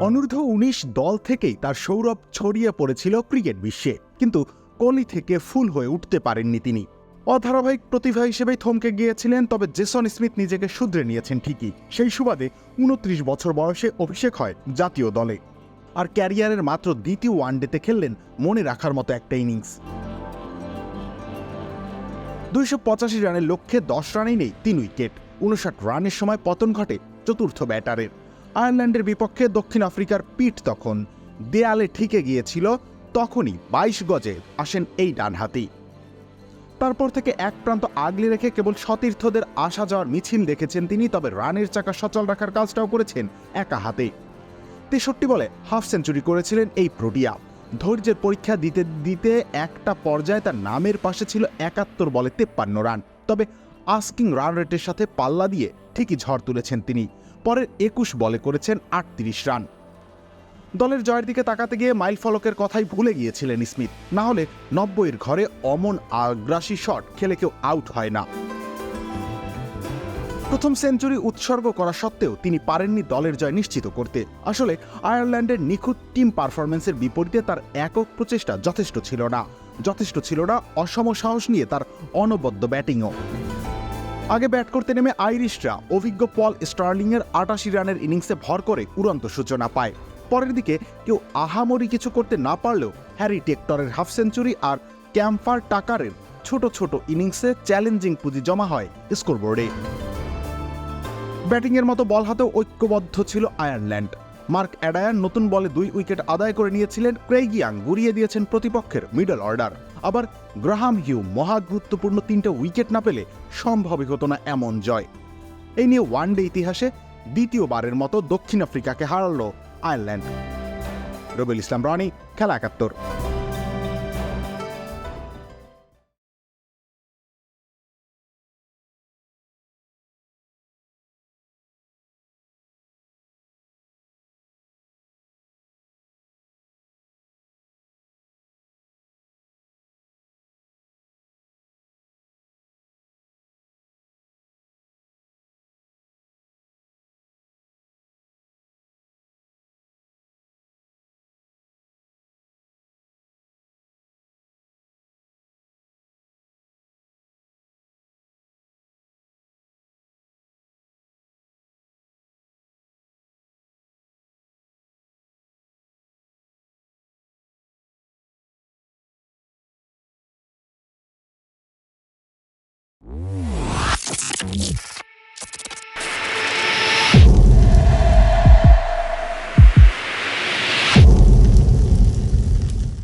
অনূর্ধ্ব-19 দল থেকেই তার সৌরভ ছড়িয়ে পড়েছিল ক্রিকেট বিশ্বে, কিন্তু কলি থেকে ফুল হয়ে উঠতে পারেননি তিনি। অধারাবাহিক প্রতিভা হিসেবেই থমকে গিয়েছিলেন, তবে জেসন স্মিথ নিজেকে শুধরে নিয়েছেন ঠিকই। সেই সুবাদে 29 বছর বয়সে অভিষেক হয় জাতীয় দলে, আর ক্যারিয়ারের মাত্র দ্বিতীয় ওয়ানডেতে খেললেন মনে রাখার মতো একটা ইনিংস। 285 রানের লক্ষ্যে 10 রানেই নেই 3 উইকেট। 59 রানের সময় পতন ঘটে চতুর্থ ব্যাটারের। আয়ারল্যান্ডের বিপক্ষে দক্ষিণ আফ্রিকার পিঠ তখন দেয়ালে ঠেকে গিয়েছিল, তখনই 22 গজে আসেন এই ডানহাতি। তারপর থেকে এক প্রান্ত আগলে রেখে কেবল সতীর্থদের আসা যাওয়ার মিছিল দেখেছেন তিনি, তবে রানের চাকা সচল রাখার কাজটাও করেছেন একা হাতে। 63 বলে হাফ সেঞ্চুরি করেছিলেন এই প্রোটিয়া। ধৈর্যের পরীক্ষা দিতে দিতে একটা পর্যায়ে তার নামের পাশে ছিল 71 বলে 53 রান। তবে আস্কিং রান রেটের সাথে পাল্লা দিয়ে ঠিকই ঝড় তুলেছেন তিনি। পরের 21 বলে করেছেন 38 রান। দলের জয়ের দিকে তাকাতে গিয়ে মাইল ফলকের কথাই ভুলে গিয়েছিলেন স্মিথ। না হলে 90-এর ঘরে অমন আগ্রাসী শট খেলে কেউ আউট হয় না। প্রথম সেঞ্চুরি উৎসর্গ করা সত্ত্বেও তিনি পারেননি দলের জয় নিশ্চিত করতে। আসলে আয়ারল্যান্ডের নিখুঁত টিম পারফরম্যান্সের বিপরীতে তার একক প্রচেষ্টা যথেষ্ট ছিল না অসম সাহস নিয়ে তার অনবদ্য ব্যাটিংও। আগে ব্যাট করতে নেমে আইরিশরা অভিজ্ঞ পল স্টার্লিংয়ের 88 রানের ইনিংসে ভর করে উড়ন্ত সূচনা পায়। পরের দিকে কেউ আহামরি কিছু করতে না পারলেও হ্যারি টেক্টরের হাফ সেঞ্চুরি আর ক্যাম্পার টাকারের ছোট ছোট ইনিংসে চ্যালেঞ্জিং পুঁজি জমা হয় স্কোরবোর্ডে। ব্যাটিংয়ের মতো বল হাতেও ঐক্যবদ্ধ ছিল আয়ারল্যান্ড। মার্ক অ্যাডায়ার নতুন বলে 2 উইকেট আদায় করে নিয়েছিলেন। ক্রেইগ ইয়াং গুড়িয়ে দিয়েছেন প্রতিপক্ষের মিডল অর্ডার। আবার গ্রাহাম হিউ মহা গুরুত্বপূর্ণ 3টে উইকেট না পেলে সম্ভবই হতো না এমন জয়। এই নিয়ে ওয়ানডে ইতিহাসে দ্বিতীয়বারের মতো দক্ষিণ আফ্রিকাকে হারালো আয়ারল্যান্ড। রবিউল ইসলাম রনি, খেলা 71।